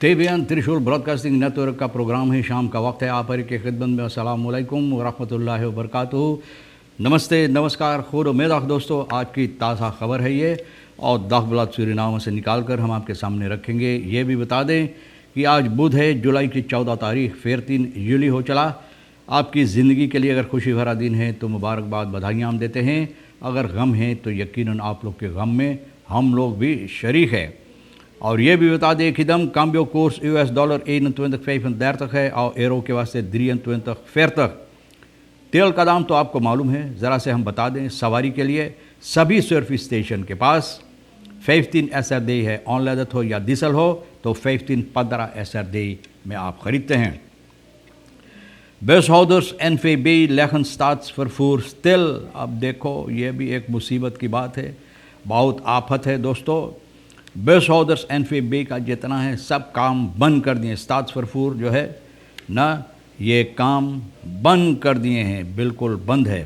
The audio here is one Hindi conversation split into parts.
तेबियन त्रिशूल ब्रॉडकास्टिंग नेटवर्क का प्रोग्राम है। शाम का वक्त है। आप हर की खिदमत में अस्सलाम वालेकुम व रहमतुल्लाहि व बरकातुहू। नमस्ते, नमस्कार, खुद उम्मीद दोस्तों। आज की ताज़ा खबर है ये, और दाखबलात सूरीनामा से निकाल कर हम आपके सामने रखेंगे। ये भी बता दें कि आज बुध है, जुलाई की 14 तारीख, फिर 3 जुलाई हो चला। आपकी ज़िंदगी के लिए अगर खुशी भरा दिन है तो मुबारकबाद, बधाइयाँ हम देते हैं। अगर गम है तो यकीनन आप लोग के गम में हम लोग भी शरीक हैं। और ये भी बता दें कि दम cambio koers $1 21,35 है और एरो के वास्ते 23,40। तेल का दाम तो आपको मालूम है, ज़रा से हम बता दें। सवारी के लिए सभी सर्विस स्टेशन के पास 15 SRD है। ऑनलाइन हो या डीजल हो तो 15 SRD में आप ख़रीदते हैं। बसहोuders NVB leggen staatsvervoer stil। अब देखो, ये भी एक मुसीबत की बात है, बहुत आफत है दोस्तों। बसहोuders NVB का जितना है सब काम बंद कर दिए। staatsvervoer जो है ना, ये काम बंद कर दिए हैं, बिल्कुल बंद है।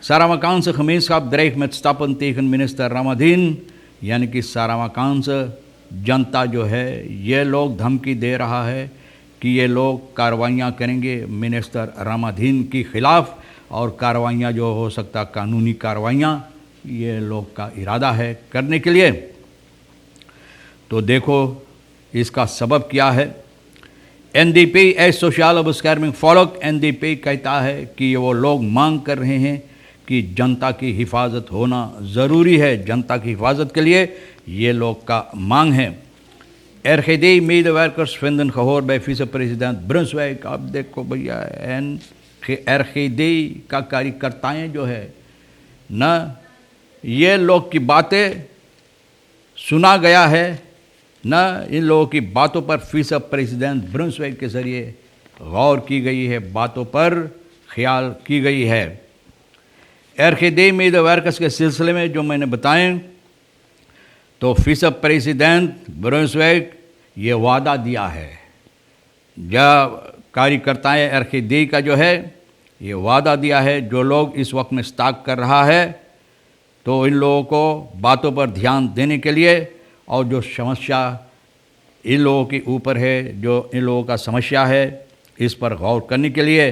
Saravakanse gemeenschap dreigt met stappen tegen minister Ramadhin, यानी कि सारावाकांस जनता जो है ये लोग धमकी दे रहा है कि ये लोग कार्रवाइयाँ करेंगे मिनिस्टर रामाधीन के ख़िलाफ़, और कार्रवाइयाँ जो हो सकता कानूनी कार्रवाइयाँ ये लोग का इरादा है करने के लिए। तो देखो इसका सबब क्या है। NDP ए सोशल bescherming volk, NDP कहता है कि वो लोग मांग कर रहे हैं कि जनता की हिफाजत होना ज़रूरी है। जनता की हिफाजत के लिए ये लोग का मांग है। RGD-medewerkers vinden gehoor bij vicepresident Brunswijk। अब देखो भैया, RGD का कार्यकर्ताएँ जो है ना, ये लोग की बातें सुना गया है ना, इन लोगों की बातों पर विसे प्रेसिडेंट ब्रुन्सवेक के ज़रिए गौर की गई है, बातों पर ख्याल की गई है। RGD-medewerkers के सिलसिले में जो मैंने बताएं, तो विसे प्रेसिडेंट ब्रुन्सवेक ये वादा दिया है, जब कार्यकर्ताएं RGD का जो है ये वादा दिया है, जो लोग इस वक्त में स्टाक कर रहा है तो इन लोगों को बातों पर ध्यान देने के लिए, और जो समस्या इन लोगों के ऊपर है, जो इन लोगों का समस्या है, इस पर गौर करने के लिए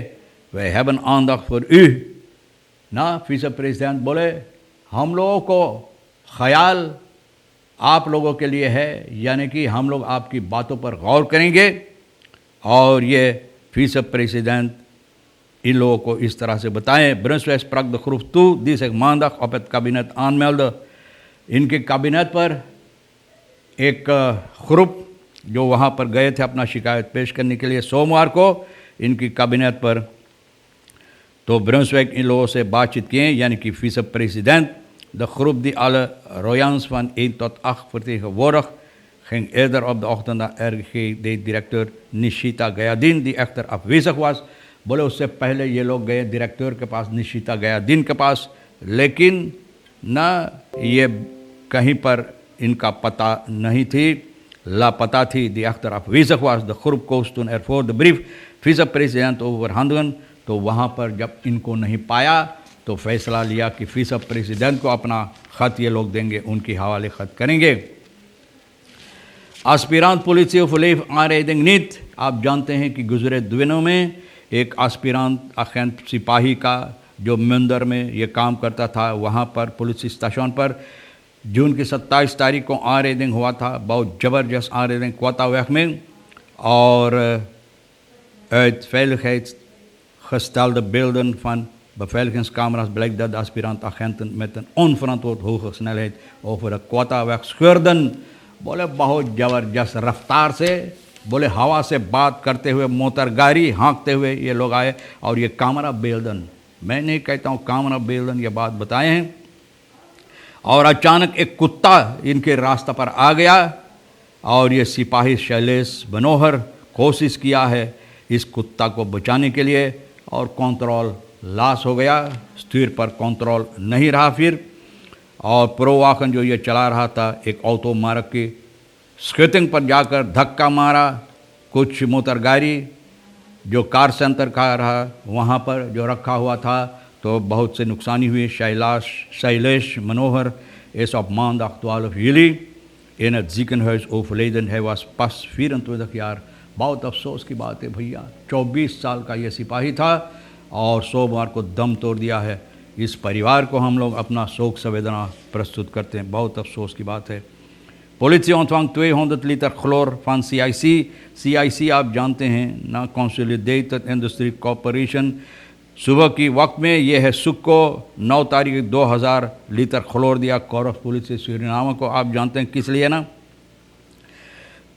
वे हैवन aandacht voor u ना। विसे प्रेसिडेंट बोले हम लोगों को ख्याल आप लोगों के लिए है, यानी कि हम लोग आपकी बातों पर गौर करेंगे। और ये विसे प्रेसिडेंट इन लोगों को इस तरह से बताएं। Brunswijk sprak de groep toe die zich maandag op het kabinet aanmeldde। इनके काबिनेट पर एक ग्रुप जो वहाँ पर गए थे अपना शिकायत पेश करने के लिए सोमवार को इनकी काबिनेट पर, तो ब्रुन्सवेक इन लोगों से बातचीत किए, यानी कि vice president. De groep die alle royans van 1 tot 8 vertegenwoordigt ging eerder op de ochtend naar RGD-directeur Nishita Gayadin, die echter afwezig was। बोले उससे पहले ये लोग गए डायरेक्टर के पास, निशिता गयादीन के पास, लेकिन ना ये कहीं पर इनका पता नहीं थी, लापता थी। Die echter afwezig was, de groep koos toen ervoor de brief vice-president overhandigen। तो वहाँ पर जब इनको नहीं पाया तो फैसला लिया कि विसे प्रेसिडेंट को अपना ख़त ये लोग देंगे, उनके हवाले ख़त करेंगे। aspirant politie of leef aanrijding niet। आप जानते हैं कि गुज़रे दिनों में एक आस्पिरांत अखेंट सिपाही का जो मंदर में ये काम करता था, वहाँ पर पुलिस स्टेशन पर जून की 27 तारीख को aanrijding हुआ था, बहुत ज़बरदस्त aanrijding Kwattaweg में। और uit veiligheidsgestelde beelden van beveiligingscamera's blijkt dat de aspirant-agenten met een onverantwoord hoge snelheid over de Kwattaweg scheurden। बोले बहुत ज़बरदस्त रफ्तार से, बोले हवा से बात करते हुए, मोटर गाड़ी हाँकते हुए ये लोग आए। और ये कामरा बेल्दन, मैं नहीं कहता हूँ, कामरा बेल्दन ये बात बताए हैं। और अचानक एक कुत्ता इनके रास्ते पर आ गया, और ये सिपाही शैलेश मनोहर कोशिश किया है इस कुत्ता को बचाने के लिए, और कंट्रोल लॉस हो गया, स्टीयर पर कंट्रोल नहीं रहा फिर। और प्रो वाहन जो ये चला रहा था एक ऑटो मार्ग की स्केटिंग पर जाकर धक्का मारा। कुछ मोटर गाड़ी जो कार सेंटर का रहा वहाँ पर जो रखा हुआ था, तो बहुत से नुकसानी हुई। शैलेश मनोहर is op maandag 12 juli in het ziekenhuis overleden. Hij was pas 24 jaar. बहुत अफसोस की बात है भैया, 24 साल का ये सिपाही था और सोमवार को दम तोड़ दिया है। इस परिवार को हम लोग अपना शोक संवेदना प्रस्तुत करते हैं। बहुत अफसोस की बात है। Politie ontvangt 200 liter chloor van CIC. CIC आप जानते हैं ना, Consolidated Industry Corporation। सुबह की वक्त में ये है सुख को 9 तारीख 2000 लीटर खलोर दिया कोरफ पुलिस से सूरीनामा को। आप जानते हैं किस लिए ना,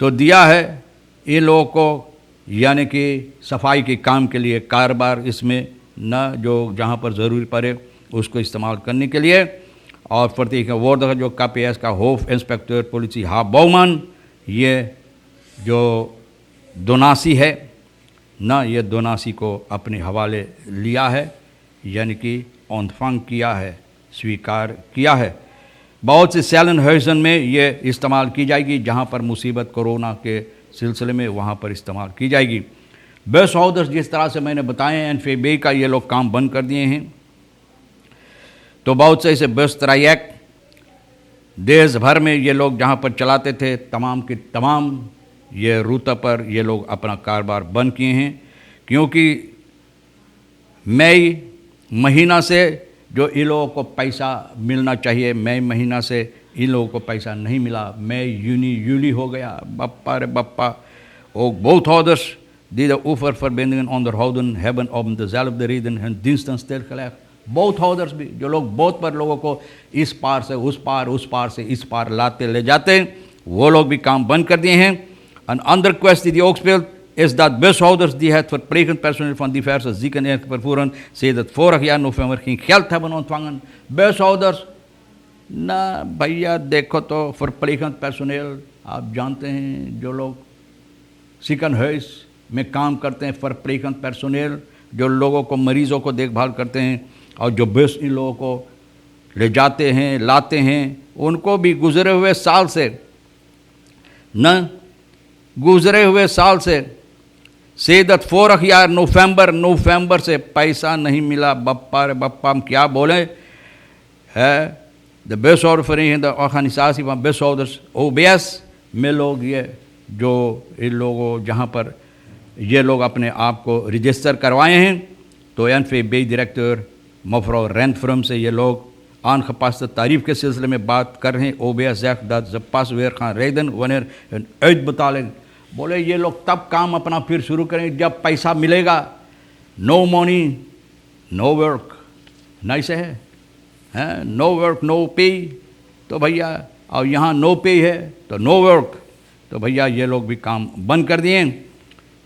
तो दिया है इन लोगों को यानी कि सफाई के काम के लिए, कारोबार इसमें न जो जहाँ पर ज़रूरी पड़े उसको इस्तेमाल करने के लिए। और प्रतीक वार्ड का जो KPS का होफ इंस्पेक्टर पुलिस हा बहुमान, ये जो दोनासी है ना, ये दोनासी को अपने हवाले लिया है, यानी कि ऑनफंग किया है, स्वीकार किया है। बहुत से सेलनहर्सन में ये इस्तेमाल की जाएगी, जहाँ पर मुसीबत कोरोना के सिलसिले में वहाँ पर इस्तेमाल की जाएगी। बस हाउडर्स जिस तरह से मैंने बताए NFB का ये लोग काम बंद कर दिए हैं। तो बहुत से ऐसे बस ट्रैक देश भर में ये लोग जहाँ पर चलाते थे, तमाम के तमाम ये रूट पर ये लोग अपना कारोबार बंद किए हैं, क्योंकि मई महीना से जो इन लोगों को पैसा मिलना चाहिए, मई महीना से इन लोगों को पैसा नहीं मिला। मई यूली हो गया, बप्पा रे Bappa. Och boothouders die de oeververbindingen onderhouden hebben om dezelfde reden hun diensten stilgelegd। boothouders भी, जो लोग बोट पर लोगों को इस पार से उस पार से इस पार लाते ले जाते हैं, वो लोग भी काम बंद कर दिए हैं। Een andere kwestie die ook speelt is dat bushouders die het verplegend personeel van diverse ziekenhuizen vervoeren sedert vorig jaar november geen geld hebben ontvangen। bushouders ना भैया देखो तो verplegend personeel, आप जानते हैं जो लोग ziekenhuis में काम करते हैं, verplegend personeel जो लोगों को, मरीज़ों को देखभाल करते हैं और जो बस इन लोगों को ले जाते हैं लाते हैं, उनको भी गुज़रे हुए साल से सेदत फोरख यार नवंबर से पैसा नहीं मिला। बप्पा रे बप्पा, हम क्या बोले है। The bushouders the organisation van bushouders OBS में लोग ये जो इन लोगों जहाँ पर ये लोग अपने आप को रजिस्टर करवाए हैं, तो NFB डायरेक्टर मevrouw Renfrum से ये लोग aangepaste tarief के सिलसिले में बात कर रहे हैं। OBS zegt dat ze pas weer gaan rijden wanneer een uitbetaling, बोले ये लोग तब काम अपना फिर शुरू करेंगे जब पैसा मिलेगा। नो मनी नो वर्क, नहीं से है नो वर्क नो पे, तो भैया और यहाँ नो पे है तो नो वर्क, तो भैया ये लोग भी काम बंद कर दिए।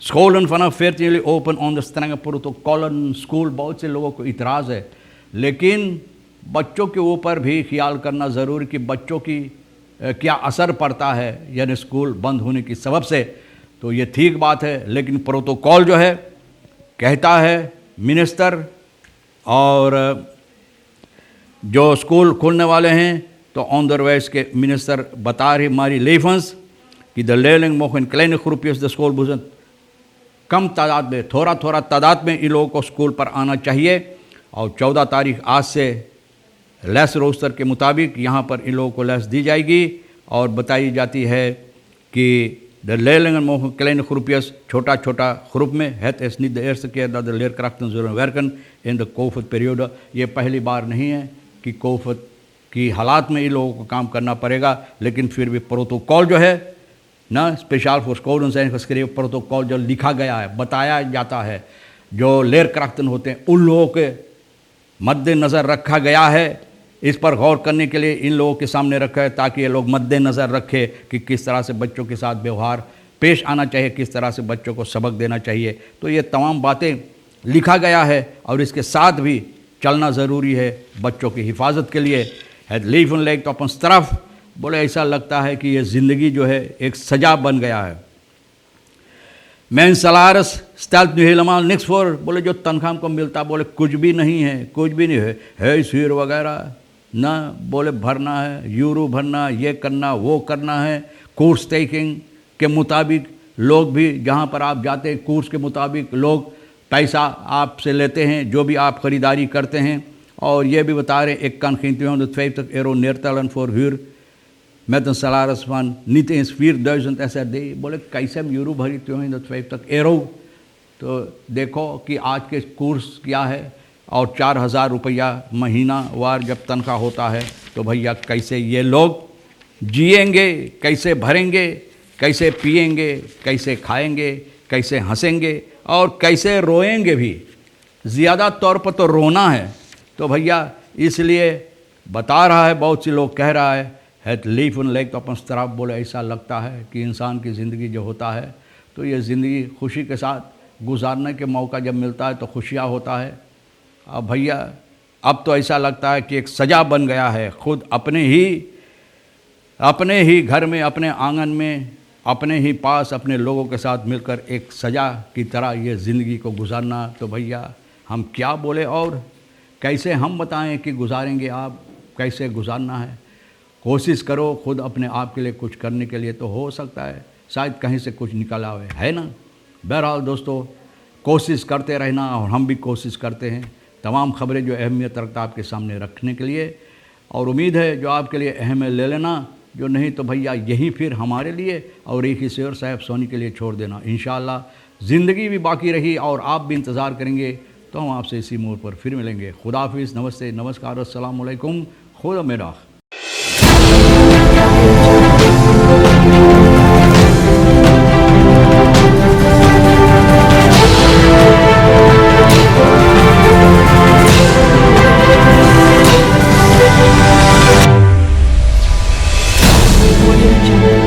Scholen vanaf 14 juli open onder strenge protocollen। School बहुत से लोगों को इतराज़ है, लेकिन बच्चों के ऊपर भी ख्याल करना ज़रूरी कि बच्चों की क्या असर पड़ता है, यानी स्कूल बंद होने की सबब से। तो ये ठीक बात है, लेकिन प्रोटोकॉल जो है कहता है मिनिस्टर और जो स्कूल खोलने वाले हैं तो onderwijs के मिनिस्टर बता रही हमारी लेफंस कि the leerling mogen in kleine groepjes de school bezoeken। कम तादाद में, थोड़ा तादाद में इन लोगों को स्कूल पर आना चाहिए। और 14 तारीख आज से लेस रोस्टर के मुताबिक यहाँ पर इन लोगों को लेस दी जाएगी और बताई जाती है कि the leerlingen mogen kleine groepjes, छोटा ग्रुप में। Het is niet de eerste keer dat de leerkrachten zullen werken in de COVID-periode। ये पहली बार नहीं है कि कोविड की हालात में इन लोगों को काम करना पड़ेगा, लेकिन फिर भी प्रोटोकॉल जो है ना, special for school zijn geschreven protocol जो लिखा गया है, बताया जाता है, जो leerkrachten होते हैं उन लोगों के मद्देनज़र रखा गया है। इस पर गौर करने के लिए इन लोगों के सामने रखा है ताकि ये लोग मद्देनज़र रखें कि किस तरह से बच्चों के साथ व्यवहार पेश आना चाहिए, किस तरह से बच्चों को सबक देना चाहिए। तो ये तमाम बातें लिखा गया है और इसके साथ भी चलना ज़रूरी है बच्चों की हिफाजत के लिए। Het leven lijkt op een straf, बोले ऐसा लगता है कि ये ज़िंदगी जो है एक सज़ा बन गया है। Mijn salaris stelt nu helemaal niks voor, बोले जो तनख्वाह को मिलता, बोले कुछ भी नहीं है, हुर वगैरह ना, बोले भरना है, यूरो भरना, ये करना वो करना है। कोर्स टेकिंग के मुताबिक लोग भी जहाँ पर आप जाते हैं कोर्स के मुताबिक लोग पैसा आपसे लेते हैं जो भी आप ख़रीदारी करते हैं। और ये भी बता रहे एक kan geen €250 neertellen voor huur। met een salaris van niet eens 4000 SRD. बोले कैसे यूरो भरी त्यों ही तक एरो तो देखो कि आज के कोर्स क्या है और 4000 रुपया महीना वार जब तनख्वाह होता है तो भैया कैसे ये लोग जिएंगे, कैसे भरेंगे, कैसे पिएंगे, कैसे खाएंगे, कैसे हंसेंगे और कैसे रोएंगे भी। ज़्यादा तौर पर तो रोना है। तो भैया इसलिए बता रहा है, बहुत से लोग कह रहा है लीफ उन लेक तो अपन तरफ बोले ऐसा लगता है कि इंसान की ज़िंदगी जो होता है तो ये ज़िंदगी खुशी के साथ गुजारने के मौका जब मिलता है तो खुशियाँ होता है। अब भैया अब तो ऐसा लगता है कि एक सज़ा बन गया है, खुद अपने ही घर में, अपने आंगन में, अपने ही पास अपने लोगों के साथ मिलकर एक सज़ा की तरह ये ज़िंदगी को गुजारना। तो भैया हम क्या बोले और कैसे हम बताएं कि गुजारेंगे, आप कैसे गुजारना है। कोशिश करो खुद अपने आप के लिए कुछ करने के लिए, तो हो सकता है शायद कहीं से कुछ निकल आवे, है ना। बहरहाल दोस्तों, कोशिश करते रहना और हम भी कोशिश करते हैं तमाम खबरें जो अहमियत रखता आपके सामने रखने के लिए, और उम्मीद है जो आपके लिए अहम है ले लेना, जो नहीं तो भैया यही फिर हमारे लिए और एक ही शेर साहब सोनी के लिए छोड़ देना। इंशाअल्लाह ज़िंदगी भी बाकी रही और आप भी इंतज़ार करेंगे तो हम आपसे इसी मोड़ पर फिर मिलेंगे। खुदा हाफिज़, नमस्ते, नमस्कार, अस्सलाम वालेकुम, खुदा मेरा। Audio Jungle.